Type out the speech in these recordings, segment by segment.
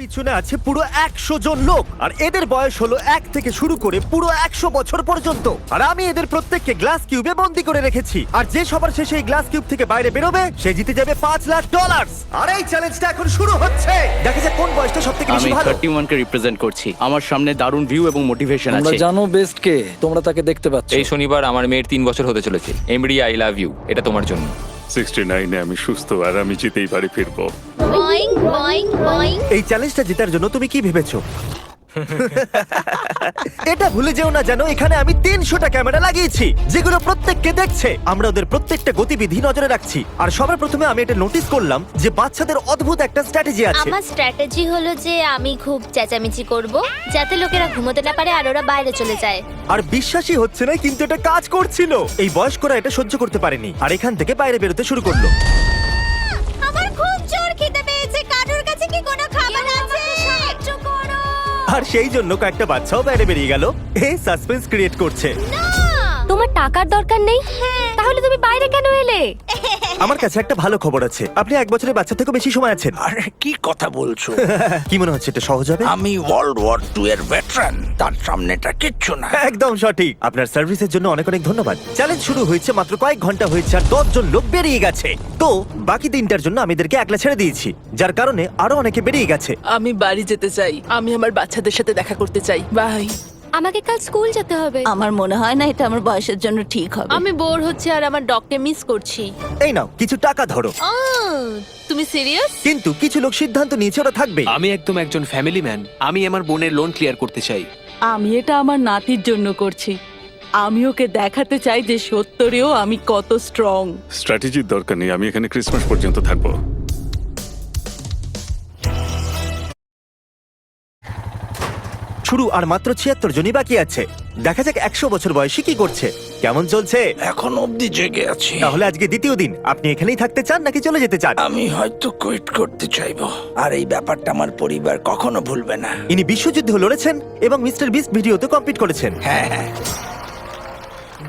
পিছনে আছে পুরো 100 জন লোক, আর এদের বয়স হলো 1 থেকে শুরু করে পুরো 100 বছর পর্যন্ত। আর আমি এদের প্রত্যেককে গ্লাস কিউবে বন্দি করে রেখেছি, আর যে সবার শেষে এই গ্লাস কিউব থেকে বাইরে বেরোবে সে জিতে যাবে $5,00,000। আর এই চ্যালেঞ্জটা এখন শুরু হচ্ছে। দেখা যাক কোন বয়সটা সবথেকে বেশি আমি ভালো। 31 কে রিপ্রেজেন্ট করছি। আমার সামনে দারুণ ভিউ এবং মোটিভেশন তোমরা আছে। জানো বেস্ট কে, তোমরা তাকে দেখতে পাচ্ছ। এই শনিবার আমার মেয়ের 3 বছর হতে চলেছে। এমরি, আই লাভ ইউ, এটা তোমার জন্য। 69-এ আমি সুস্থ আর আমি জিতেই বাড়ি ফিরবো। Boeing Boeing Boeing. এই চ্যালেঞ্জটা জেতার জন্য তুমি কি ভেবেছো? এটা ভুলে যেও না, জানো এখানে আমি 300টা ক্যামেরা লাগিয়েছি যেগুলো প্রত্যেককে দেখছে। আমরা ওদের প্রত্যেকটা গতিবিধি নজরে রাখছি। আর সবার প্রথমে আমি এটা নোটিস করলাম যে বাচ্চাদের অদ্ভুত একটা স্ট্র্যাটেজি আছে। আমার স্ট্র্যাটেজি হলো যে আমি খুব চেঁচামেচি করব যাতে লোকেরা ঘুমোতে না পারে আর ওরা বাইরে চলে যায়। আর বিশ্বাসই হচ্ছে না, কিন্তু এটা কাজ করছিল। এই বয়স্করা এটা সহ্য করতে পারেনি আর এখান থেকে বাইরে বেরোতে শুরু করলো। আমার খুব জোর খিদে পেয়েছে, কারোর কাছে কি কোনো খাবার আছে? সাহায্য করো। আর সেই জন্য কয়েকটা বাচ্চাও বাইরে বেরিয়ে গেল। এই সাসপেন্স ক্রিয়েট করছে। তোমার টাকার দরকার নেই, তাহলে তুমি বাইরে কেন এলে? আমার কাছে একটা ভালো খবর আছে, আপনি 1 বছরের বাচ্চা থেকে বেশি সময় আছেন। আরে কি কথা বলছো? কি মনে হচ্ছে এটা সহজ হবে? আমি ওয়ার্ল্ড ওয়ার 2 এর ভেটারান, তার সামনেটা কিচ্ছু না। একদম সঠিক। আপনার সার্ভিসের জন্য অনেক অনেক ধন্যবাদ। চ্যালেঞ্জ শুরু হয়েছে মাত্র কয়েক ঘন্টা হয়েছে আর 10 জন লোক বেরিয়ে গেছে। তো বাকি 3টার জন্য আমি এদেরকে একলা ছেড়ে দিয়েছি, যার কারণে আরো অনেকে বেরিয়ে গেছে। আমি বাড়ি যেতে চাই, আমি আমার বাচ্চাদের সাথে দেখা করতে চাই। বাই। আমাকে কাল স্কুল যেতে হবে। আমার মনে হয় না এটা আমার বয়সের জন্য ঠিক হবে। আমি বোর হচ্ছি আর আমার ডগকে মিস করছি। এই নাও কিছু টাকা ধরো। তুমি সিরিয়াস? কিন্তু কিছু লোক সিদ্ধান্ত নিয়েছে ওরা থাকবে। আমি একদম একজন ফ্যামিলি ম্যান। আমি আমার বোনের লোন ক্লিয়ার করতে চাই। আমি এটা আমার নাতির জন্য করছি। আমি ওকে দেখাতে চাই যে সত্যিও আমি কত স্ট্রং। স্ট্র্যাটেজির দরকার নেই, আমি এখানে ক্রিসমাস পর্যন্ত থাকবো। শুরু আর মাত্র 76 জনই বাকি আছে। দেখা যাক 100 বছর বয়সী কি করছে। কেমন চলছে? এখন অবধি জেগে আছি। তাহলে আজকে দ্বিতীয় দিন, আপনি এখানেই থাকতে চান নাকি চলে যেতে চান? আমি হয়তো কুইট করতে চাইবো, আর এই ব্যাপারটা আমার পরিবার কখনো ভুলবে না। ইনি বিশ্বযুদ্ধ লড়েছেন এবং মিস্টার বিস্ট ভিডিওতে কমপ্লিট করেছেন। হ্যাঁ হ্যাঁ।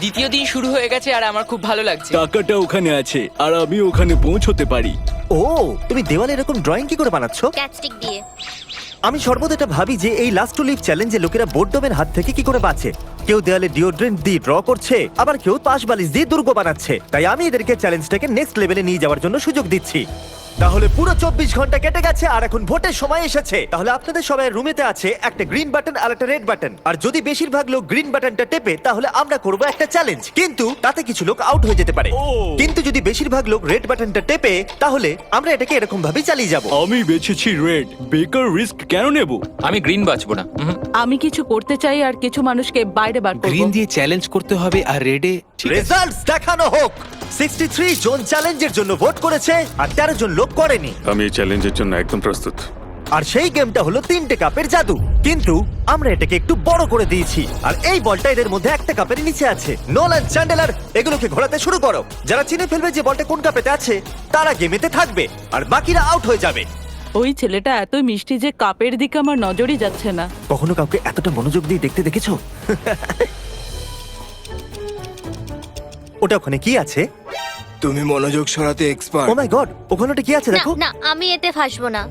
দ্বিতীয় দিন শুরু হয়ে গেছে আর আমার খুব ভালো লাগছে। টাকাটা ওখানে আছে আর আমি ওখানে পৌঁছতে পারি। ও, তুমি দেওয়ালে এরকম ড্রয়িং কি করে বানাচ্ছো? ক্যাচস্টিক দিয়ে। আমি সর্বদা এটা ভাবি যে এই লাস্ট টু লিভ চ্যালেঞ্জে লোকেরা বোর্ডমের হাত থেকে কি করে বাঁচে। কেউ দেওয়ালে ডিওড্রেন্ট দিয়ে ড্র করছে, আবার কেউ পাশ বালিশ দিয়ে দুর্গ বানাচ্ছে। তাই আমি এদেরকে চ্যালেঞ্জটাকে নেক্সট লেভেলে নিয়ে যাওয়ার জন্য সুযোগ দিচ্ছি। তাহলে পুরো 24 ঘন্টা কেটে গেছে আর এখন ভোটের সময় এসেছে। তাহলে আপনাদের সবাই রুমেতে আছে একটা গ্রিন বাটন আর একটা রেড বাটন, আর যদি বেশিরভাগ লোক গ্রিন বাটনটা টেপে তাহলে আমরা করব একটা চ্যালেঞ্জ, কিন্তু তাতে কিছু লোক আউট হয়ে যেতে পারে। কিন্তু যদি বেশিরভাগ লোক রেড বাটনটা টেপে তাহলে আমরা এটাকে এরকম ভাবে চালিয়ে যাব। আমি বেছেছি রেড। বেকার রিস্ক কেন নেব? আমি গ্রিন বাঁচবো না। আমি কিছু করতে চাই আর কিছু মানুষকে বাইরে বার করব। গ্রিন দিয়ে চ্যালেঞ্জ করতে হবে আর রেডে ঠিক আছে। রেজাল্টস দেখানো হোক। 63 জন চ্যালেঞ্জের জন্য ভোট করেছে আর 13 জন লোক করেনি। আমি এই চ্যালেঞ্জের জন্য একদম প্রস্তুত। আর সেই গেমটা হলো 3টে কাপের জাদু, কিন্তু আমরা এটাকে একটু বড় করে দিয়েছি। আর এই বলটা এদের মধ্যে একটা কাপের নিচে আছে। নোলান, চ্যান্ডেলার, এগুলোকে ঘোরাতে শুরু করো। যারা চিনে ফেলবে যে বলটা কোন কাপেতে আছে তারা গেমেতে থাকবে আর বাকিরা আউট হয়ে যাবে। ওই ছেলেটা এত মিষ্টি যে কাপের দিকে আমার নজরই যাচ্ছে না। কখনো কাউকে এতটা মনোযোগ দিয়ে দেখতে দেখেছো? ওটা ওখানে কি আছে? তুমি মনোযোগ সরাতে এক্সপার্ট। ও মাই গড, ওখানে ওটা কি আছে না দেখো। না, আমি এতে ফাঁসবো না।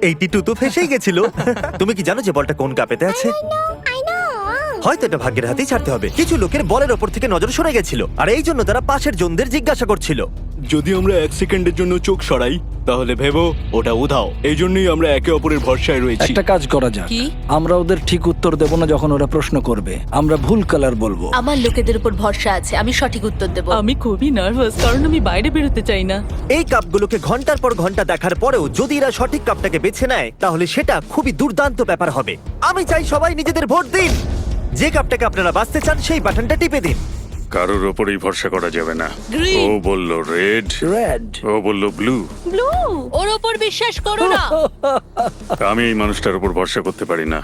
এই টিটু তো ফেসেই গেছিল। তুমি কি জানো যে বলটা কোন কাপেতে আছে? I know. হয়তো এটা ভাগ্যের হাতেই ছাড়তে হবে। কিছু লোকের বলের ওপর থেকে নজর সরে গেছিল আর এই জন্য তারা পাশের জনদের জিজ্ঞাসা করছিল। যদি আমরা 1 সেকেন্ডের জন্য চোখ সরাই তাহলে ভেবো ওটা উধাও। এই জন্যই আমরা একে অপরের ভরসায় রয়েছি। একটা কাজ করা যাক, কি? আমরা ওদের ঠিক উত্তর দেব না যখন ওরা প্রশ্ন করবে। আমরা ভুল কালার বলবো। আমার লোকেদের উপর ভরসা আছে, আমি সঠিক উত্তর দেব। আমি খুবই নার্ভাস কারণ আমি বাইরে বেরোতে চাই না। এই কাপগুলোকে ঘন্টার পর ঘন্টা দেখার পরেও যদি এরা সঠিক কাপটাকে বেছে নেয় তাহলে সেটা খুবই দুর্দান্ত ব্যাপার হবে। আমি চাই সবাই নিজেদের ভোট দিন। যে কাপটাকে আপনারা বাঁচতে চান সেই বাটনটা টিপে দিন। কারোর ওপরেই ভরসা করা যাবে না। Green. ও বলল রেড, রেড। ও বলল ব্লু। ব্লু, ওর ওপর বিশ্বাস করো না। আমি এই মানুষটার উপর ভরসা করতে পারি না,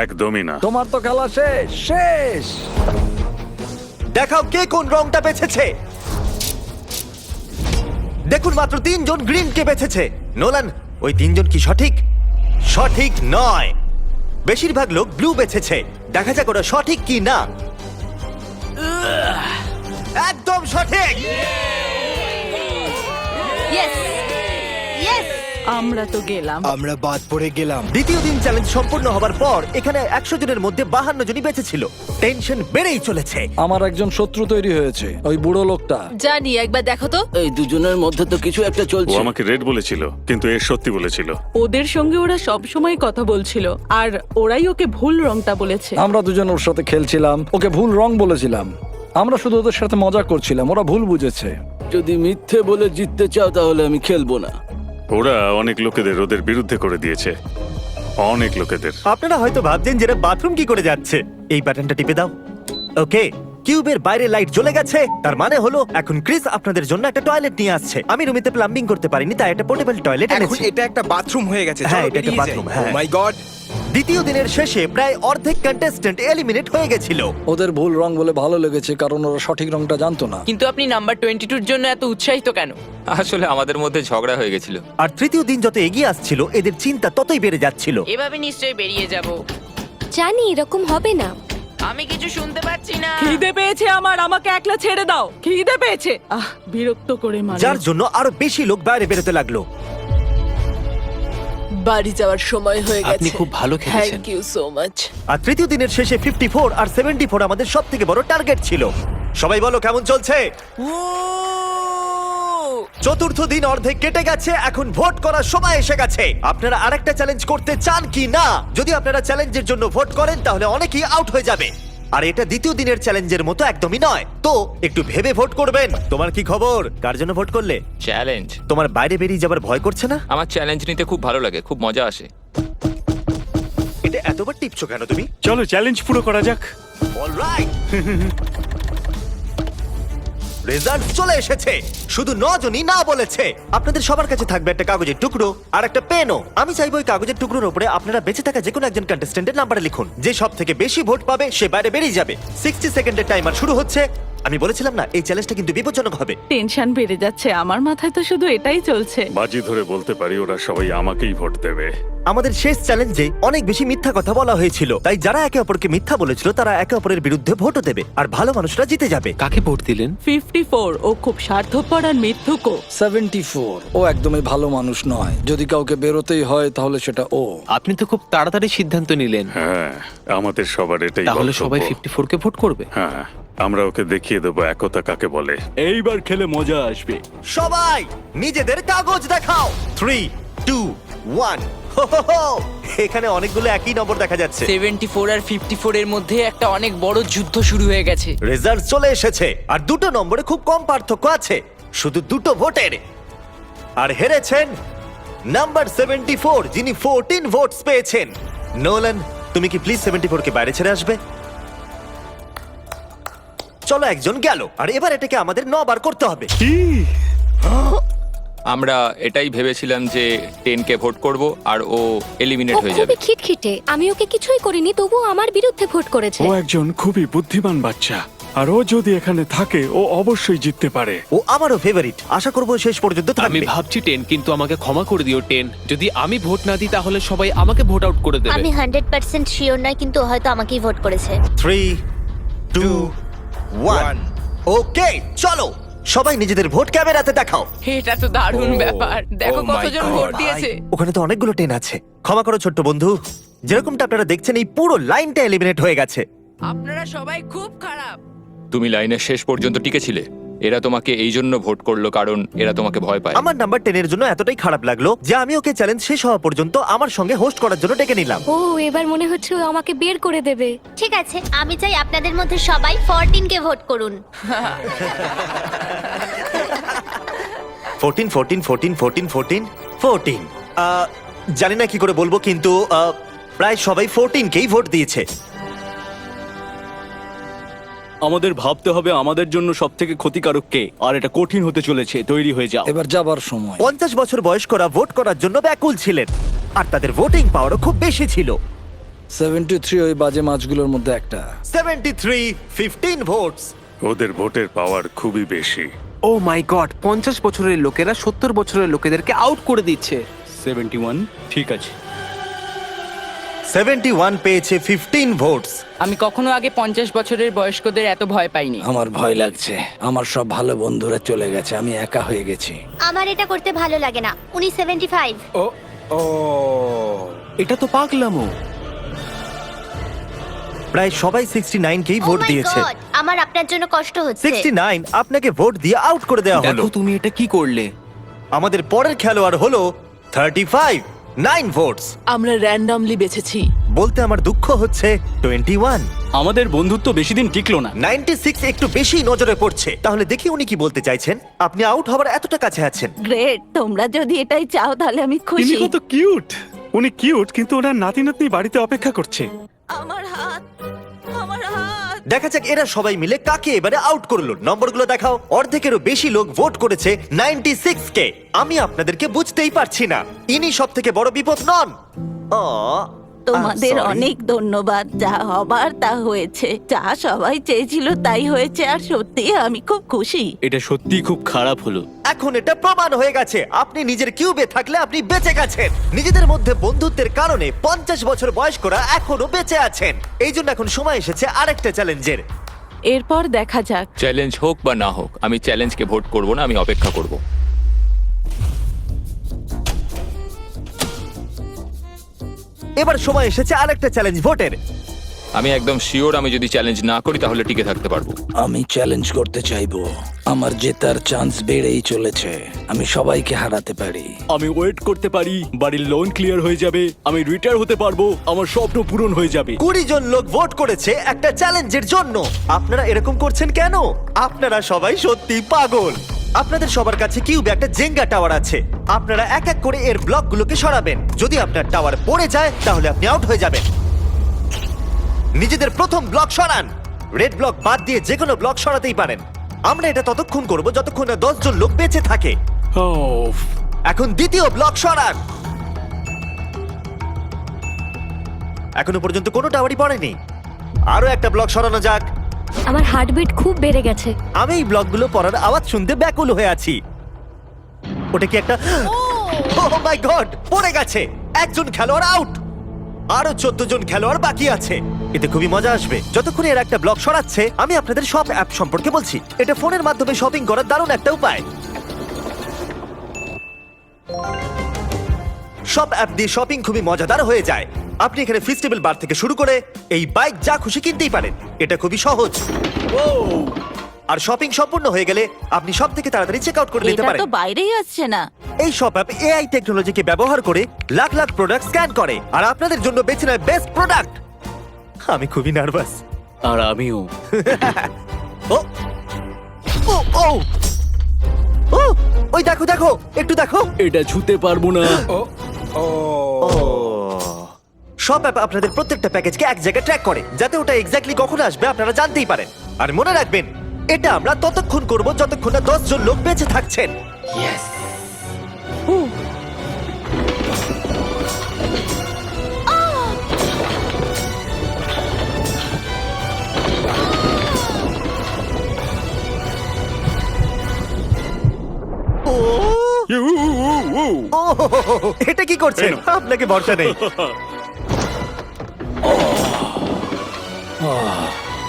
একদমই না। তোমার তো খেলা শেষ শেষ। দেখাও কে কোন রংটা বেছেছে। দেখুন মাত্র 3 জন গ্রিনকে বেছেছে। নোলান, ওই 3 জন কি সঠিক? সঠিক নয়। বেশিরভাগ লোক ব্লু বেছেছে। দেখা যাক ওরা সঠিক কি না। একদম সঠিক। Yes yes. আমরা তো গেলাম। আমরা বাদ পড়ে গেলাম। দ্বিতীয় দিন চ্যালেঞ্জ সম্পূর্ণ হবার পর এখানে 100 জনের মধ্যে 52 জনই বেঁচে ছিল। টেনশন বেড়েই চলেছে। আমার একজন শত্রু তৈরি হয়েছে, ওই বুড়ো লোকটা। জানি, একবার দেখো তো। এই দুজনের মধ্যে তো কিছু একটা ও চলছে। আমাকে রেড বলেছিল, কিন্তু এ সত্যি বলেছিল। ওদের সঙ্গে ওরা সব সময় কথা বলছিল, আর ওরাই ওকে ভুল রংটা বলেছে। আমরা দুজন ওর সাথে খেলছিলাম, ওকে ভুল রং বলেছিলাম। আমরা শুধু ওদের সাথে মজা করছিলাম, ওরা ভুল বুঝেছে। যদি মিথ্যে বলে জিততে চাও তাহলে আমি খেলবো না। ওরা অনেক লোকেদের ওদের বিরুদ্ধে করে দিয়েছে, অনেক লোকেদের। আপনারা হয়তো ভাবছেন যে এরা বাথরুম কি করে যাচ্ছে। এই বাটনটা টিপে দাও। ওকে, কিউবের বাইরে লাইট জ্বলে গেছে, তার মানে হলো এখন ক্রিস আপনাদের জন্য একটা টয়লেট নিয়ে আসছে। আমি রুমেতে প্লাম্বিং করতে পারিনি, তাই একটা পোর্টেবল টয়লেট এখন এনেছি। এটা একটা বাথরুম হয়ে গেছে। হ্যাঁ, এটা একটা বাথরুম, হ্যাঁ। মাই গড। দ্বিতীয় দিনের শেষে প্রায় অর্ধেক কন্টেস্ট্যান্ট এলিমিনেট হয়ে গেছিল। ওদের ভুল রং বলে ভালো লেগেছে, কারণ ওরা সঠিক রংটা জানতো না। কিন্তু আপনি নাম্বার 22 এর জন্য এত উৎসাহিত কেন? আসলে আমাদের মধ্যে ঝগড়া হয়ে গেছিল। আর তৃতীয় দিন যত এগিয়ে আসছিল এদের চিন্তা ততই বেড়ে যাচ্ছিল। এভাবে নিশ্চয়ই বেরিয়ে যাব। জানি এরকম হবে না। আমি কিছু শুনতে পাচ্ছি না। খিদে পেয়েছে আমার, আমাকে একলা ছেড়ে দাও। খিদে পেয়েছে। বিরক্ত করে মানে। যার জন্য আরো বেশি লোক বাইরে বেরোতে লাগলো। বাড়ি যাওয়ার সময় হয়ে গেছে। আপনি খুব ভালো খেলেছেন। Thank you so much. আর তৃতীয় দিনের শেষে 54 আর 74 আমাদের সব থেকে বড় টার্গেট ছিল। সবাই বলো কেমন চলছে? চতুর্থ দিন অর্ধেক কেটে গেছে, এখন ভোট করার সময় এসে গেছে। আপনারা আরেকটা চ্যালেঞ্জ করতে চান কি না? যদি আপনারা চ্যালেঞ্জের জন্য ভোট করেন তাহলে অনেকেই আউট হয়ে যাবে। আর এটা দ্বিতীয় দিনের চ্যালেঞ্জের মতো একদমই নয়, তো একটু ভেবে ভোট করবেন। তোমার কি খবর? কার জন্য ভোট করলে? চ্যালেঞ্জ? তোমার বাইরে বেরিয়ে যাবার ভয় করছে না? আমার চ্যালেঞ্জ নিতে খুব ভালো লাগে, খুব মজা আসে। এটা এতবার টিপছো কেন তুমি? চলো চ্যালেঞ্জ পুরো করা যাক। অলরাইট। রেজাল্ট চলে এসেছে। শুধু 9 জনই না বলেছে। আপনাদের সবার কাছে থাকবে একটা কাগজের টুকরো আর একটা পেনও। আমি চাইবো ওই কাগজের টুকরোর উপরে আপনারা বেঁচে থাকা যে কোনো একজন কন্টেস্ট্যান্টের নাম্বার লিখুন। যে সব থেকে বেশি ভোট পাবে সে বাইরে বেরিয়ে যাবে। 60 সেকেন্ডের টাইমার শুরু হচ্ছে। আমি বলেছিলাম না এই চ্যালেঞ্জটা কিন্তু বিপজ্জনক হবে। টেনশন বেড়ে যাচ্ছে আমার, মাথায় তো শুধু এটাই চলছে। বাজি ধরে বলতে পারি ওরা সবাই আমাকেই ভোট দেবে। আমাদের শেষ চ্যালেঞ্জে অনেক বেশি মিথ্যা কথা বলা হয়েছিল, তাই যারা একে অপরকে মিথ্যা বলেছিল তারা একে অপরের বিরুদ্ধে ভোটও দেবে, আর ভালো মানুষরা জিতে যাবে। কাকে ভোট দিলেন? 54 ও খুব স্বার্থপর আর মিথ্যুকও। 74 ও একদমই ভালো মানুষ নয়। যদি কাউকে বেরোতেই হয় তাহলে সেটা ও। আপনি তো খুব তাড়াতাড়ি সিদ্ধান্ত নিলেন। হ্যাঁ, আমাদের সবার এটাই তাহলে বক্তব্য। সবাই 54 কে ভোট করবে? হ্যাঁ, আমরা ওকে দেখিয়ে দেবো একতা কাকে বলে। এইবার খেলে মজা আসবে। সবাই নিজেদের কাগজ দেখাও। 3, 2, 1। এখানে অনেকগুলো একই নম্বর দেখা যাচ্ছে। 74 আর 54 এর মধ্যে একটা অনেক বড় যুদ্ধ শুরু হয়ে গেছে। রেজাল্ট চলে এসেছে, আর দুটো নম্বরে খুব কম পার্থক্য আছে, শুধু দুটো ভোটের। আর হেরেছেন নাম্বার 74, যিনি 14 ভোটস পেয়েছেন। নোলান, তুমি কি প্লিজ 74 কে বাইরে ছেড়ে আসবে? চলো, একজন গেল, আর এবার এটাকে আমাদের 9 বার করতে হবে। আমরা এটাই ভেবেছিলাম যে 10 কে ভোট করব আর ও এলিমিনেট ও হয়ে যাবে। খুবই খিটখিটে। আমি ওকে কিছুই করিনি, তবুও আমার বিরুদ্ধে ভোট করেছে। ও একজন খুবই বুদ্ধিমান বাচ্চা, আর ও যদি এখানে থাকে ও অবশ্যই জিততে পারে। ও আমারও ফেভারিট, আশা করবো শেষ পর্যন্ত আমি থাকবে। ভাবছি 10, কিন্তু আমাকে ক্ষমা করে দিও 10। যদি আমি ভোট না দিই তাহলে সবাই আমাকে ভোট আউট করে দেবে। আমি 100% শিওর নয়, কিন্তু হয়তো আমাকেই ভোট করেছে। 3, 2, 1। ওকে, চলো সবাই নিজেদের ভোট ক্যামেরাতে দেখাও। এটা তো দারুণ ব্যাপার। দেখো Oh my কতজন God. ভোট দিয়েছে। ওখানে তো অনেকগুলো 10 আছে। ক্ষমা করো ছোট্ট বন্ধু, যেরকমটা আপনারা দেখছেন এই পুরো লাইনটা এলিমিনেট হয়ে গেছে। আপনারা সবাই খুব খারাপ। তুমি লাইনের শেষ পর্যন্ত টিকেছিলে। এরা তোমাকে এই জন্য ভোট করলো কারণ এরা তোমাকে ভয় পায়। আমার নাম্বার 10 এর জন্য এতটাই খারাপ লাগলো যে আমি ওকে চ্যালেঞ্জ শেষ হওয়া পর্যন্ত আমার সঙ্গে হোস্ট করার জন্য ডেকে নিলাম। ও, এবার মনে হচ্ছে ও আমাকে বের করে দেবে। ঠিক আছে, আমি চাই আপনাদের মধ্যে সবাই 14 কে ভোট করুন। 14, 14, 14, 14, 14, 14। জানি না কি করে বলবো, কিন্তু প্রায় সবাই 14 কেই ভোট দিয়েছে। আমাদের ভাবতে হবে আমাদের জন্য সব থেকে ক্ষতিকারক কে, আর এটা কঠিন হতে চলেছে। তৈরি হয়ে যাও। এবার যাবার সময়। 50 বছর বয়স্করা ভোট করার জন্য ব্যাকুল ছিলেন, আর তাদের ভোটিং পাওয়ারও খুব বেশি ছিল। 73 ওই বাজে মাছগুলোর মধ্যে একটা। 73, 15 ভোটস। ওদের ভোটের পাওয়ার খুবই বেশি। ও মাই গড, 50 বছরের লোকেরা 70 বছরের লোকেদেরকে আউট করে দিচ্ছে। 71, ঠিক আছে। 71 পেয়েছে 15 ভোটস। আমি কখনো আগে 50 বছরের বয়স্কদের এত ভয় পাইনি। আমার ভয় লাগছে, আমার সব ভালো বন্ধুরা চলে গেছে, আমি একা হয়ে গেছি। আমার এটা করতে ভালো লাগে না। উনি 75। ও ও এটা তো পাগলামো। প্রায় সবাই 69 কেই ভোট Oh my দিয়েছে। God, আমার আপনার জন্য কষ্ট হচ্ছে। 69 আপনাকে ভোট দিয়ে আউট করে দেওয়া হলো। দেখো তুমি এটা কি করলে। আমাদের পরের খেলোয়াড় হলো 35, 9 ভোটস। আমরা র্যান্ডমলি বেছেছি। বলতে আমার দুঃখ হচ্ছে 21। আমাদের বন্ধুত্ব বেশি দিন টিকলো না। 96 একটু বেশি নজরে পড়ছে। তাহলে দেখি উনি কি বলতে চাইছেন। আপনি আউট হওয়ার এতটা কাছে আছেন। গ্রেট, তোমরা যদি এটাই চাও তাহলে আমি খুশি। কত কিউট। উনি কিউট, কিন্তু ওনার নাতি নাতনি বাড়িতে অপেক্ষা করছে। আমার হাত, আমার হাত। দেখা যাক এরা সবাই মিলে কাকে এবারে আউট করলো। নম্বরগুলো দেখাও। অর্ধেকেরও বেশি লোক ভোট করেছে 96 কে। আমি আপনাদেরকে বুঝতেই পারছি না, ইনি সব থেকে বড় বিপদ নন। তোমাদের অনেক ধন্যবাদ। যা হবার তা হয়েছে, যা সবাই চেয়েছিল তাই হয়েছে, আর সত্যি আমি খুব খুশি। এটা সত্যি খুব খারাপ হলো। এখন এটা প্রমাণ হয়ে গেছে, আপনি নিজের কিউবে থাকলে আপনি বেঁচে গেছেন। নিজেদের মধ্যে বন্ধুত্বের কারণে 50 বছর বয়স্করা এখনো বেঁচে আছেন। এই জন্য এখন সময় এসেছে আরেকটা চ্যালেঞ্জের। এরপর দেখা যাক। চ্যালেঞ্জ হোক বা না হোক, আমি চ্যালেঞ্জকে ভোট করব না, আমি অপেক্ষা করব। এবার সময় এসেছে আরেকটা চ্যালেঞ্জ ভোটের। আমি একদম শিওর আমি যদি চ্যালেঞ্জ না করি তাহলে টিকে থাকতে পারবো। আমি চ্যালেঞ্জ করতে চাইবো। আমার জেতার চান্স বেড়েই চলেছে, আমি সবাইকে হারাতে পারি। আমি ওয়েট করতে পারি, বাড়ির লোন ক্লিয়ার হয়ে যাবে, আমি রিটায়ার হতে পারবো, আমার স্বপ্ন পূরণ হয়ে যাবে। 20 জন লোক ভোট করেছে একটা চ্যালেঞ্জের জন্য। আপনারা এরকম করছেন কেন? আপনারা সবাই সত্যি পাগল। আপনাদের সবার কাছে কিউবে একটা জেঙ্গা টাওয়ার আছে। আপনারা এক এক করে এর ব্লকগুলোকে সরাবেন। যদি আপনার টাওয়ার পড়ে যায় তাহলে আপনি আউট হয়ে যাবেন। নিজেদের প্রথম ব্লক সরান। রেড ব্লক বাদ দিয়ে যে কোনো ব্লক সরাতেই পারেন। আমরা এটা ততক্ষণ করব যতক্ষণ না 10 জন লোক বেঁচে থাকে। এখন দ্বিতীয় ব্লক সরান। এখনো পর্যন্ত কোনো টাওয়ারই পড়েনি। আরো একটা ব্লক সরানো যাক। আমার হার্টবিট খুব বেড়ে গেছে। আমি এই ব্লকগুলো পড়ার আওয়াজ শুনতে ব্যাকুল হয়ে আছি। ওটা কি একটা ওহ মাই গড, পড়ে গেছে। একজন খেলোয়াড় আউট। আরো 14 জন খেলোয়াড় বাকি আছে। এতে খুবই মজা আসবে। যতক্ষণ এর একটা ব্লক সরাচ্ছে আমি আপনাদের সব অ্যাপ সম্পর্কে বলছি। এটা ফোনের মাধ্যমে শপিং করার দারুণ একটা উপায়। সব অ্যাপ দিয়ে শপিং খুবই মজাদার হয়ে যায়। আপনি এখানে ফেস্টিভ্যাল বার থেকে শুরু করে এই বাইক যা খুশি কিনতেই পারেন। এটা খুবই সহজ। আর শপিং সম্পূর্ণ হয়ে গেলে আপনি সব থেকে তাড়াতাড়ি চেক আউট করে নিতে এটা পারেন। তো বাইরেই আসছে না। এই সব অ্যাপ এআই টেকনোলজিকে ব্যবহার করে লাখ লাখ প্রোডাক্ট স্ক্যান করে আর আপনাদের জন্য বেছে নেয় বেস্ট প্রোডাক্ট। আমি খুবই নার্ভাস। আর আমিও। ও ও ও ও ওই দেখো দেখো, একটু দেখো। এটা ছুতে পারবো না। সব অ্যাপ আপনাদের প্রত্যেকটা প্যাকেজকে এক জায়গায় ট্র্যাক করে, যাতে ওটা এক্স্যাক্টলি কখন আসবে আপনারা জানতেই পারেন। আর মনে রাখবেন, এটা আমরা ততক্ষণ করব যতক্ষণ না 10 জন লোক বেঁচে থাকছেন। ও, এটা কি করছেন? আপনাকে ভরসা নেই।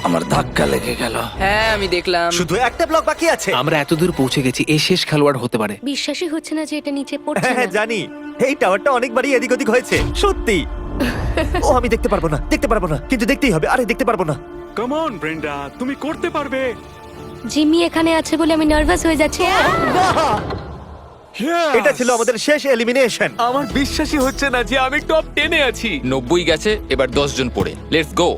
আমার ধাক্কা লেগে গেল। হ্যাঁ আমি দেখলাম। শুধু একটা ব্লক বাকি আছে। আমরা এতদূর পৌঁছে গেছি, এই শেষ খেলোয়াড় হতে পারে। বিশ্বাসই হচ্ছে না যে এটা নিচে পড়ছে হ্যাঁ না। হ্যাঁ, জানি। এই টাওয়ারটা অনেকবারই এদিক ওদিক হয়েছে, সত্যি। ও আমি দেখতে পারবো না, দেখতে পারবো না, কিন্তু দেখতেই হবে। আরে দেখতে পারবো না। কাম অন ব্রেন্ডা, তুমি করতে পারবে। জিমি এখানে আছে বলে আমি নার্ভাস হয়ে যাচ্ছি। এটা ছিল আমাদের শেষ এলিমিনেশন। আমার বিশ্বাসই হচ্ছে না যে আমি টপ 10-এ আছি। 90 গেছে, এবার 10 জন পড়ে। Let's go.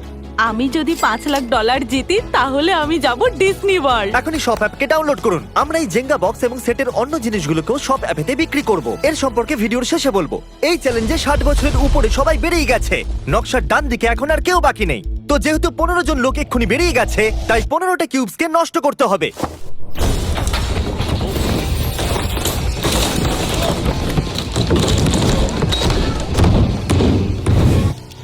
আমি যদি $5,00,000 জিতি তাহলে আমি যাব ডিজনি ওয়ার্ল্ড। এখনই সব অ্যাপকে ডাউনলোড করুন। আমরা এই জেঙ্গা বক্স এবং সেটের অন্য জিনিসগুলোকেও সব অ্যাপেতে বিক্রি করব। এর সম্পর্কে ভিডিওর শেষে বলবো। এই চ্যালেঞ্জে 60 বছরের উপরে সবাই বেরিয়ে গেছে। নকশার ডান দিকে এখন আর কেউ বাকি নেই। তো যেহেতু 15 জন লোক এক্ষুনি বেরিয়ে গেছে, তাই 15টা কিউবসকে নষ্ট করতে হবে।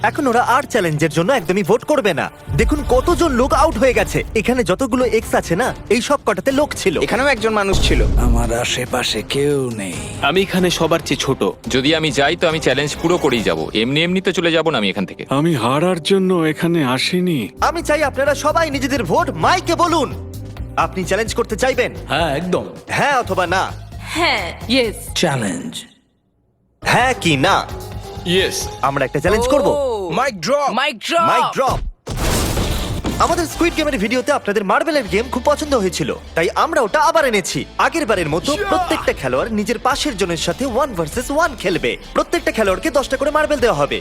এখন ওরা আর চ্যালেঞ্জের জন্য একদমই ভোট করবে না। দেখুন কতজন লোক আউট হয়ে গেছে। এখানে যতগুলো এক্স আছে না, এই সব কটাতে লোক ছিল। এখানেও একজন মানুষ ছিল। আমার আশেপাশে কেউ নেই। আমি এখানে সবার চেয়ে ছোট। যদি আমি যাই তো আমি চ্যালেঞ্জ পুরো করেই যাব, এমনি এমনি তো চলে যাব না আমি এখান থেকে। আমি হারার জন্য এখানে আসিনি। আমি চাই আপনারা সবাই নিজেদের ভোট মাইকে বলুন। আপনি চ্যালেঞ্জ করতে চাইবেন? হ্যাঁ একদম। হ্যাঁ অথবা না? হ্যাঁ, ইয়েস। চ্যালেঞ্জ। হ্যাঁ কি না? ইয়েস। আমরা একটা চ্যালেঞ্জ করব। Mic drop. Mic drop. আমাদের স্কুইড গেমের ভিডিওতে আপনাদের মার্বেলের গেম খুব পছন্দ হয়েছিল, তাই আমরা ওটা আবার এনেছি। আগের বারের মতো প্রত্যেকটা খেলোয়াড় নিজের পাশের জনের সাথে 1 ভার্সেস 1 খেলবে। প্রত্যেকটা খেলোয়াড়কে 10টা করে মার্বেল দেওয়া হবে,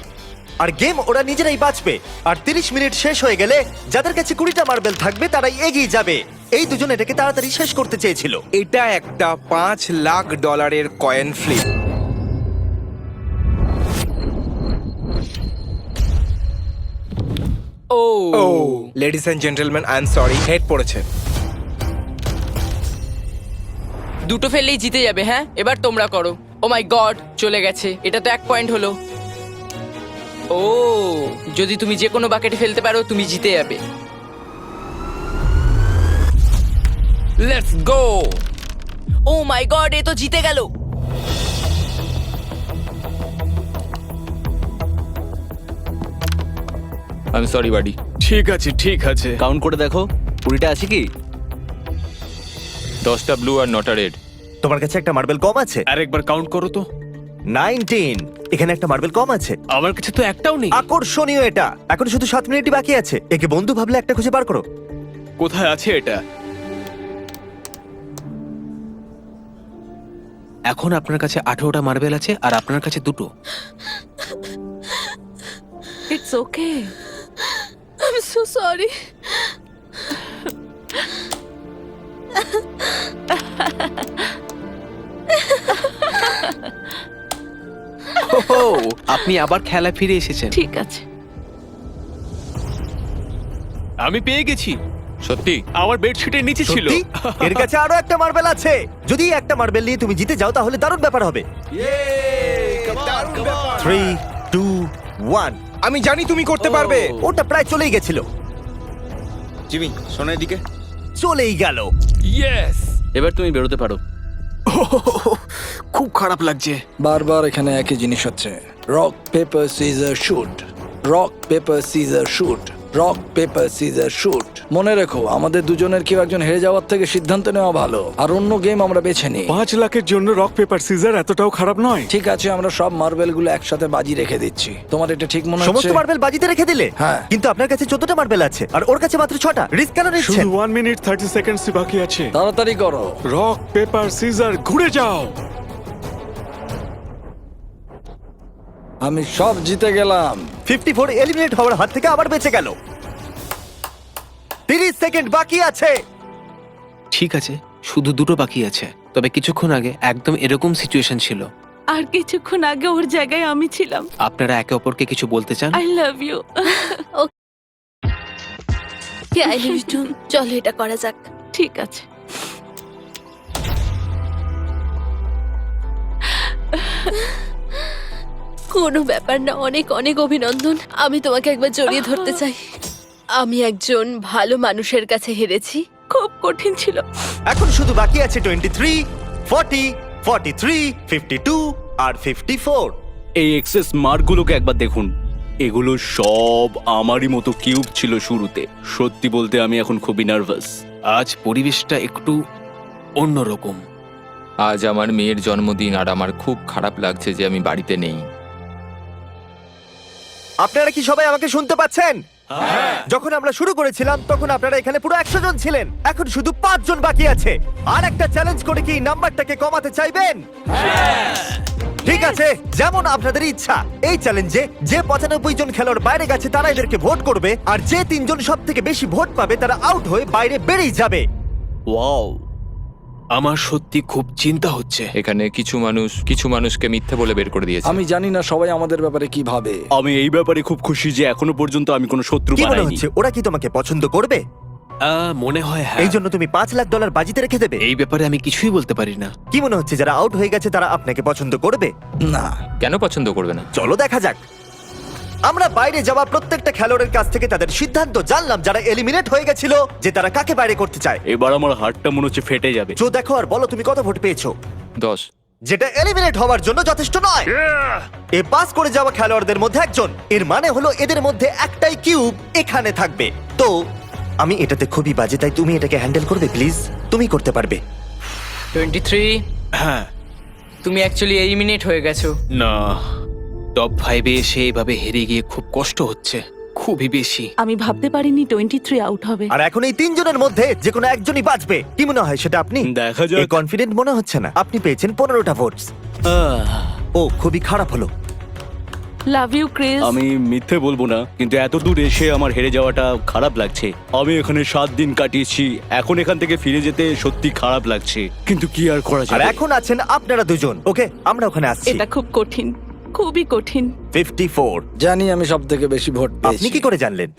আর গেম ওরা নিজেরাই বাঁচবে। আর 30 মিনিট শেষ হয়ে গেলে যাদের কাছে 20টা মার্বেল থাকবে তারাই এগিয়ে যাবে। এই দুজন এটাকে তাড়াতাড়ি শেষ করতে চেয়েছিল। এটা একটা $5 lakh coin flip. Oh ladies and gentleman, I am sorry, head পড়েছে। দুটো ফেললেই জিতে যাবে। হ্যাঁ, এবার তোমরা করো। ও মাই গড, চলে গেছে। এটা তো 1 পয়েন্ট হলো। ও, যদি তুমি যে কোনো বাকেটে ফেলতে পারো তুমি জিতে যাবে। Let's go. O my god, এ তো জিতে গেল। আমি সরি বাডি। ঠিক আছে ঠিক আছে। কাউন্ট করে দেখো 20টা আছে কি? 10টা ব্লু আর নটা রেড। তোমার কাছে একটা মার্বেল কম আছে? আরেকবার কাউন্ট করো তো। 19। এখানে একটা মার্বেল কম আছে। আমার কাছে তো একটাও নেই। আকর্ষণীয় এটা। এখন শুধু 7 মিনিটই বাকি আছে। একে বন্ধু ভাবলে একটা খুঁজে বার করো। কোথায় আছে এটা? এখন আপনার কাছে 18টা মার্বেল আছে আর আপনার কাছে 2টো। It's okay. I am so sorry. ও, আপনি আবার খেলা ফিরে এসেছেন। ঠিক আছে। আমি পেয়ে গেছি। সত্যি? আমার বেডশিটের নিচে ছিল। সত্যি? এর কাছে আরো একটা মার্বেল আছে। যদি একটা মার্বেল নিয়ে তুমি জিতে যাও তাহলে দারুণ ব্যাপার হবে। 3, 2, 1। আমি জানি তুমি করতে পারবে। ওটা প্রায় চলেই গেছিল। জিমি, সোনার দিকে। চলেই গেল। ইয়েস। এবার তুমি বেরোতে পারো। খুব খারাপ লাগছে। বারবার এখানে একই জিনিস হচ্ছে। Rock paper scissor shoot, rock paper scissor shoot, rock paper scissor shoot. মনে রেখো, আমাদের দুজনের কেউ একজন হেরে যাওয়ার থেকে সিদ্ধান্ত নেওয়া ভালো। আর অন্য গেম আমরা বেছে নিই। 5 লাখের জন্য রক পেপার সিজার এতটাও খারাপ নয়। ঠিক আছে, আমরা সব মার্বেল গুলো একসাথে বাজি রেখে দিচ্ছি। তোমার এটা ঠিক মনে সমস্ত হচ্ছে? মার্বেল বাজিতে রেখে দিলে? হ্যাঁ। কিন্তু আপনার কাছে 14টা মার্বেল আছে আর ওর কাছে মাত্র 6টা। রিস্ক কেন শুধু নিচ্ছেন? 1 মিনিট 30 সেকেন্ডস বাকি আছে। তাড়াতাড়ি করো। রক পেপার সিজার ঘুরে যাও। আমি সব জিতে গেলাম। 54 এলিমিনেট হওয়ার হাত থেকে আবার বেঁচে গেল। 30 সেকেন্ড বাকি আছে। ঠিক আছে, শুধু 2টো বাকি আছে। তবে কিছুক্ষণ আগে একদম এরকম সিচুয়েশন ছিল। আর কিছুক্ষণ আগে ওর জায়গায় আমি ছিলাম। আপনারা একে অপরকে কিছু বলতে চান? I love you. I love you too. চলো এটা করা যাক। ঠিক আছে। কোনো ব্যাপার না, অনেক অনেক অভিনন্দন। আমি তোমাকে একবার জড়িয়ে ধরতে চাই। আমি একজন ভালো মানুষের কাছে হেরেছি। খুব কঠিন ছিল। এখন শুধু বাকি আছে 23, 40, 43, 52 আর 54। এই এক্সেস মার্কগুলোকে একবার দেখুন। এগুলো সব আমারই মতো কিউব ছিল শুরুতে। সত্যি বলতে আমি এখন খুবই নার্ভাস। আজ পরিবেশটা একটু অন্যরকম। আজ আমার মেয়ের জন্মদিন আর আমার খুব খারাপ লাগছে যে আমি বাড়িতে নেই। আপনারা কি সবাই আমাকে শুনতে পাচ্ছেন? যখন আমরা শুরু করেছিলাম তখন আপনারা এখানে পুরো 100 জন ছিলেন। এখন শুধু 5 জন বাকি আছে। আর একটা চ্যালেঞ্জ করে কি নাম্বারটাকে কমাতে চাইবেন? ঠিক আছে, যেমন আপনাদের ইচ্ছা। এই চ্যালেঞ্জে যে 95 জন খেলোয়াড় বাইরে গেছে তারা এদেরকে ভোট করবে, আর যে 3 জন সব থেকে বেশি ভোট পাবে তারা আউট হয়ে বাইরে বেরিয়ে যাবে। ওয়াও, আমার সত্যি খুব চিন্তা হচ্ছে। এখানে কিছু মানুষকে মিথ্যে বলে বের করে দিয়েছে। আমি জানি না সবাই আমাদের ব্যাপারে কি ভাবে। আমি এই ব্যাপারে খুব খুশি যে এখনো পর্যন্ত আমি কোনো শত্রু কি মনে বানাইনি। হচ্ছে ওরা কি তোমাকে পছন্দ করবে? মনে হয় হ্যাঁ। এই জন্য তুমি $5 লাখ বাজিতে রেখে দেবে? এই ব্যাপারে আমি কিছুই বলতে পারি না। কি মনে হচ্ছে যারা আউট হয়ে গেছে তারা আপনাকে পছন্দ করবে? না। কেন পছন্দ করবে না? চলো দেখা যাক। আমরা বাইরে যাওয়া প্রত্যেকটা খেলোয়াড়ের কাছ থেকে তাদের সিদ্ধান্ত জানলাম, যারা এলিমিনেট হয়ে গেছিল, যে তারা কাকে বাইরে করতে চায়। এবার আমার হাতটা মনে হচ্ছে ফেটে যাবে। জো দেখো আর বলো তুমি কত ভোট পেয়েছো। 10। যেটা এলিমিনেট হওয়ার জন্য যথেষ্ট নয়। এ পাস করে যাওয়া খেলোয়াড়দের মধ্যে একজন, এর মানে হলো এদের মধ্যে একটাই কিউব এখানে থাকবে। তো আমি এটাতে খুবই বাজে, তাই তুমি এটাকে হ্যান্ডেল করবে প্লিজ। তুমি করতে পারবে। 23। হ্যাঁ। তুমি অ্যাকচুয়ালি এলিমিনেট হয়ে গেছো। না, টপ 5-এ এসে এভাবে হেরে গিয়ে খুব কষ্ট হচ্ছে, খুবই বেশি। আমি ভাবতে পারিনি 23 আউট হবে। আর এখন এই তিনজনের মধ্যে যে কোনো একজনই বাঁচবে। কি মনে হয় সেটা আপনি? দেখা যাক। কনফিডেন্ট মনে হচ্ছে না। আপনি পেয়েছেন 15টা ভোটস। ও খুবই খারাপ হলো। Love you Chris. আমি মিথ্যে বলবো না, কিন্তু এত দূর এসে আমার হেরে যাওয়াটা খারাপ লাগছে। আমি এখানে 7 দিন কাটিয়েছি, এখন এখান থেকে ফিরে যেতে সত্যি খারাপ লাগছে, কিন্তু কি আর করা আর যাবে। এখন আছেন আপনারা দুজন। ওকে, আমরা ওখানে আসছি। এটা খুব কঠিন, খুবই কঠিন। 54। জানি আমি সব থেকে বেশি ভোট আপনি পেয়েছি। কি করে জানলেন?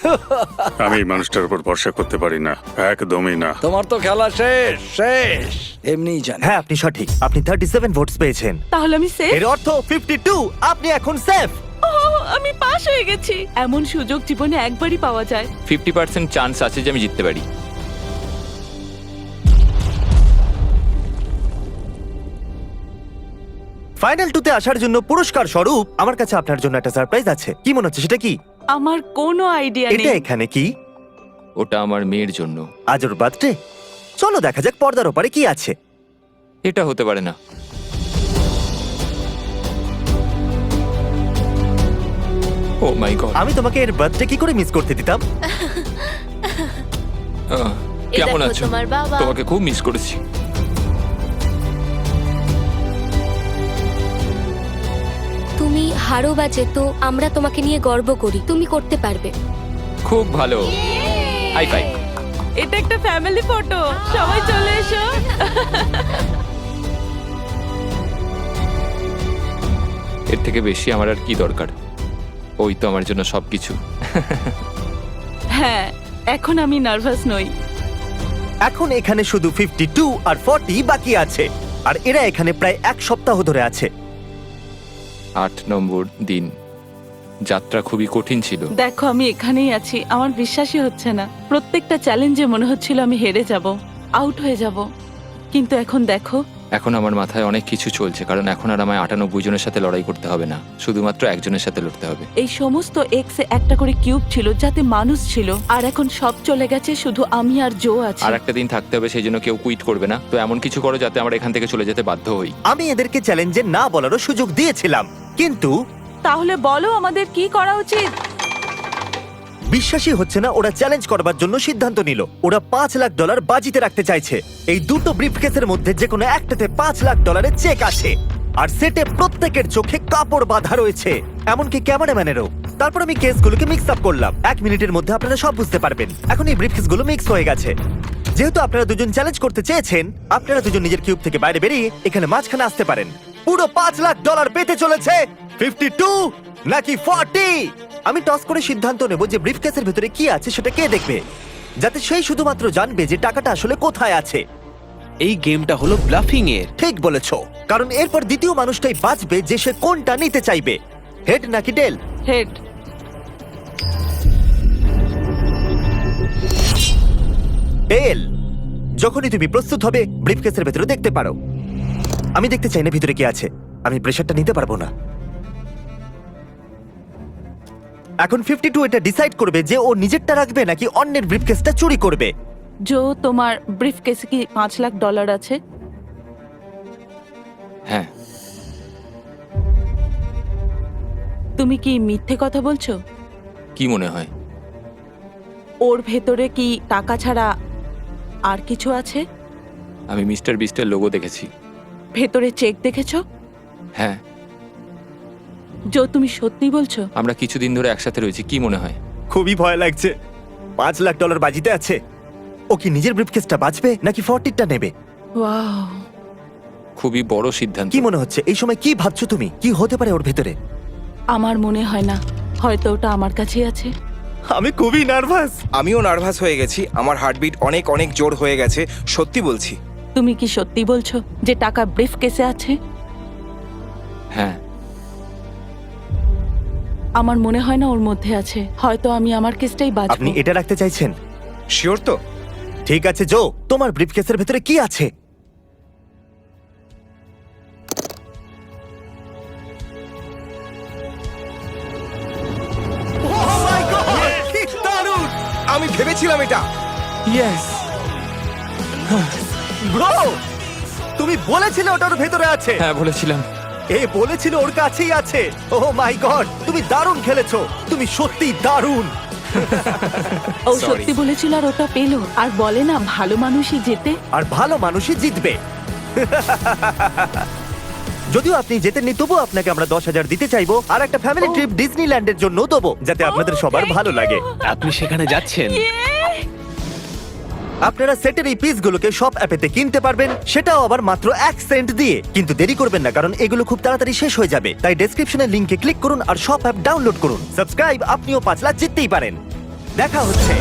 আমি এই মানুষটার উপর ভরসা করতে পারি না, একদমই না। তোমার তো খেলা শেষ শেষ এমনিই জানি। হ্যাঁ, আপনি সঠিক। আপনি 37 ভোটস পেয়েছেন। তাহলে আমি সেফ। এর অর্থ 52। আপনি এখন সেফ। আমি পাস হয়ে গেছি। এমন সুযোগ জীবনে একবারই পাওয়া যায়। 50% চান্স আছে যে আমি জিততে পারি। ফাইনাল 2-তে আসার জন্য পুরস্কার স্বরূপ আমার কাছে আপনার জন্য একটা সারপ্রাইজ আছে। কি মনে হচ্ছে সেটা কি? আমার কোনো আইডিয়া এটা নেই। এখানে কি? ওটা আমার মেয়ের জন্য। আজ ওর বার্থডে। চলো দেখা যাক পর্দার ওপারে কি আছে। এটা হতে পারে না। ও মাই গড। আমি তোমাকে এর বার্থডে কি করে মিস করতে দিতাম? কেমন দেখো আছো? তোমার বাবা। তোমাকে খুব মিস করেছি। তুমি হারো বা যেতো, আমরা তোমাকে নিয়ে গর্ব করি। তুমি করতে পারবে। খুব ভালো। High five. এটা একটা ফ্যামিলি ফটো। সবাই চলে এসো। এর থেকে বেশি আমার আর কি দরকার? ওই তো আমার জন্য সবকিছু। হ্যাঁ, এখন আমি নার্ভাস নই। এখন এখানে শুধু 52 আর 40 বাকি আছে। আর এরা এখানে প্রায় 1 সপ্তাহ ধরে আছে। 8 নম্বর দিন। যাত্রা খুবই কঠিন ছিল। দেখো আমি এখানেই আছি, আমার বিশ্বাসই হচ্ছে না। প্রত্যেকটা চ্যালেঞ্জে মনে হচ্ছিল আমি হেরে যাব, আউট হয়ে যাব। কিন্তু এখন দেখো, এখন আমার মাথায় অনেক কিছু চলছে, কারণ এখন আর আমায় 98 জনের সাথে লড়াই করতে হবে না, শুধুমাত্র একজনের সাথে লড়তে হবে। এই সমস্ত এক্সে একটা করে কিউব ছিল যাতে মানুষ ছিল, আর এখন সব চলে গেছে, শুধু আমি আর জো আছি। আর একটা দিন থাকতে হবে, সেই জন্য কেউ কুইট করবে না। তো এমন কিছু করো যাতে আমরা এখান থেকে চলে যেতে বাধ্য হই। আমি এদেরকে চ্যালেঞ্জে না বলারও সুযোগ দিয়েছিলাম, কিন্তু তাহলে বলো আমাদের কি করা উচিত? বিশ্বাসই হচ্ছে না ওরা চ্যালেঞ্জ করবার জন্য সিদ্ধান্ত নিল। ওরা $5 লাখ বাজিতে রাখতে চাইছে। এই দুটো ব্রিফকেসের মধ্যে যে কোনো একটাতে $5 লাখ চেক আছে। আর সেটে প্রত্যেকের চোখে কাপড় বাঁধা রয়েছে, এমনকি ক্যামেরাম্যানেরও। তারপর আমি কেসগুলোকে মিক্স আপ করলাম। 1 মিনিটের মধ্যে আপনারা সব বুঝতে পারবেন। এখন এই ব্রিফকেসগুলো মিক্স হয়ে গেছে। যেহেতু আপনারা দুজন চ্যালেঞ্জ করতে চেয়েছেন, আপনারা দুজন নিজের কিউব থেকে বাইরে বেরিয়ে এখানে মাঝখানে আসতে পারেন। পুরো $5 লাখ পেতে চলেছে 52 নাকি 40। আমি টস করে সিদ্ধান্ত নেব যে ব্রিফকেসের ভেতরে কি আছে সেটা কে দেখবে, যাতে সেই শুধুমাত্র জানবে যে টাকাটা আসলে কোথায় আছে। এই গেমটা হলো ব্লাফিং এর। ঠিক বলেছো, কারণ এরপর দ্বিতীয় মানুষটাই বাঁচবে যে সে কোনটা নিতে চাইবে, হেড নাকি ডেল। হেড। ডেল, যখনই তুমি প্রস্তুত হবে ব্রিফকেসের ভেতরে দেখতে পারো। আমি দেখতে চাই না ভিতরে কি আছে, আমি প্রেশারটা নিতে পারবো না। এখন 52 এটা ডিসাইড করবে যে ও নিজেরটা রাখবে নাকি অন্যের ব্রিফকেসটা চুরি করবে। জো, তোমার ব্রিফকেসে কি $5 লাখ আছে? হ্যাঁ। তুমি কি মিথ্যে কথা বলছো? কি মনে হয়? ওর ভেতরে কি টাকা ছাড়া আর কিছু আছে? আমি মিস্টার বিস্টের লোগো দেখেছি। ভেতরে চেক দেখেছো? হ্যাঁ। জো, তুমি সত্যি বলছো? আমরা কিছুদিন ধরে একসাথে রয়েছি, কি মনে হয়? খুবই ভয় লাগছে। $5 লাখ বাজিতে আছে। ও কি নিজের ব্রিফকেসটা বাঁচবে নাকি 40টা নেবে? ওয়াও, খুবই বড় সিদ্ধান্ত। কি মনে হচ্ছে এই সময়? কি ভাবছো তুমি? কি হতে পারে ওর ভেতরে? আমার মনে হয় না, হয়তো ওটা আমার কাছেই আছে। আমি খুবই নার্ভাস। আমিও নার্ভাস হয়ে গেছি, আমার হার্টবিট অনেক অনেক জোর হয়ে গেছে, সত্যি বলছি। তুমি কি সত্যি বলছো যে টাকা ব্রিফকেসে আছে? হ্যাঁ। আমার মনে হয় না ওর মধ্যে আছে, হয়তো আমি আমার কেসটাই আপনি বাঁচবো। এটা রাখতে চাইছেন? শিওর তো? ঠিক আছে জো, তোমার ব্রিফকেসের ভেতরে কি আছে? Oh my God! কি দারুণ! আমি ভেবেছিলাম এটা। ব্রো, তুমি বলেছিলে ওটার ভেতরে আছে। হ্যাঁ বলেছিলাম। এ বলেছিল ওর কাছেই আছে। ও মাই গড, তুমি দারুণ খেলেছো, তুমি সত্যি দারুণ। ও সত্যি বলেছিল আর ওটা পেলো। আর বলে না, ভালো মানুষই জেতে। আর ভালো মানুষই জিতবে। যদিও আপনি জেতেননি, তবুও আপনাকে আমরা 10,000 দিতে চাইবো আর একটা ফ্যামিলি ট্রিপ ডিজনিল্যান্ডের জন্য দেবো, যাতে আপনাদের সবার ভালো লাগে। আপনি সেখানে যাচ্ছেন? আপনারা সেটের এই পিসগুলোকে শপ অ্যাপেতে কিনতে পারবেন, সেটাও আবার মাত্র 1 সেন্ট দিয়ে। কিন্তু দেরি করবেন না, কারণ এগুলো খুব তাড়াতাড়ি শেষ হয়ে যাবে। তাই ডেসক্রিপশনের লিংকে ক্লিক করুন আর শপ অ্যাপ ডাউনলোড করুন। সাবস্ক্রাইব, আপনিও 5 লাখ জিততেই পারেন। দেখা হচ্ছে।